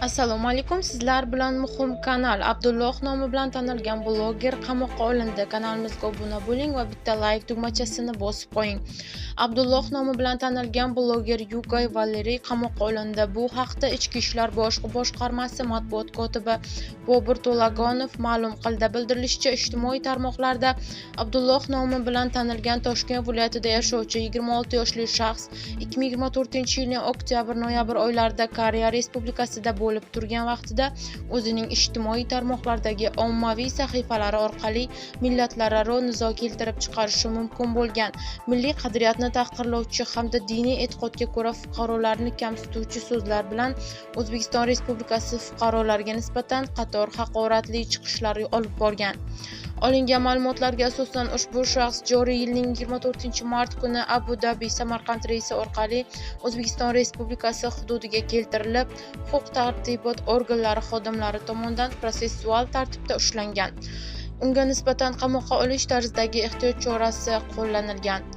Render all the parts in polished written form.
Assalomu alaykum. Sizlar bilan muhim kanal. Abdulloh nomi bilan tanilgan bloger qamoqqa olindi. Kanalimizga obuna bo'ling va bitta like tugmachasini bosib qo'ying. Abdulloh nomi bilan tanilgan bloger Yugay Valeriy qamoqqa olindi. Bu haqda Ichki ishlar boshqarmasi matbuot kotibi Bobur To'laganov ma'lum qildi. Bildirilishicha, ijtimoiy tarmoqlarda Abdulloh nomi bilan tanilgan Toshkent viloyatida yashovchi 26 yoshli shaxs 2024-yilning oktyabr-noyabr oylarida Koreya Respublikasida bo'lib turgan vaqtida o'zining ijtimoiy tarmoqlardagi ommaviy sahifalari orqali millatlararo nizo keltirib chiqarishi mumkin bo'lgan milliy qadriyatni tahqirlovchi hamda diniy e'tiqodga ko'ra fuqarolarni kamsituvchi so'zlar bilan O'zbekiston Respublikasi fuqarolariga nisbatan qator haqoratli chiqishlar olib borgan. Olingan ma'lumotlarga asosan ushbu shaxs joriy yilning 24-mart kuni Abu Dabi Samarqand reysi orqali O'zbekiston Respublikasi hududiga keltirilib, huquq-tartibot organlari xodimlari tomonidan protsessual tartibda ushlangan. Unga nisbatan qamoqqa olish tarzidagi ehtiyot chorasi qo'llanilgan.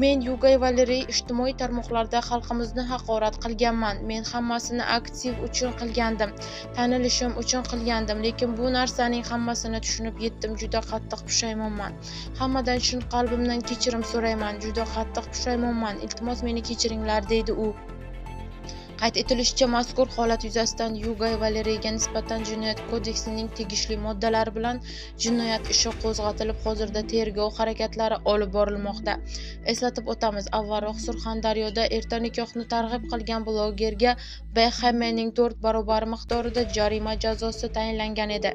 Men Yugay Valeriy ijtimoiy tarmoqlarda xalqimizni haqorat qilganman. Men hammasini aktiv uchun qilgandim. Tanilishim uchun qilgandim, lekin bu narsaning hammasini tushunib yetdim. Juda qattiq pushaymonman. Hammadan chin qalbimdan kechirim so'rayman. Juda qattiq pushaymonman. Iltimos meni kechiringlar, deydi u. Qayd etilishicha, mazkur holat yuzasidan Yugay Valeriyga nisbatan Jinoyat kodeksining tegishli moddalari bilan jinoyat ishi qo'zg'atilib, hozirda tergov harakatlari olib borilmoqda. Eslatib o'tamiz, avvalroq Surxondaryoda erta nikohni targ'ib qilgan blogerga BXMning 4 barobar miqdorida jarima jazosi tayinlangan edi.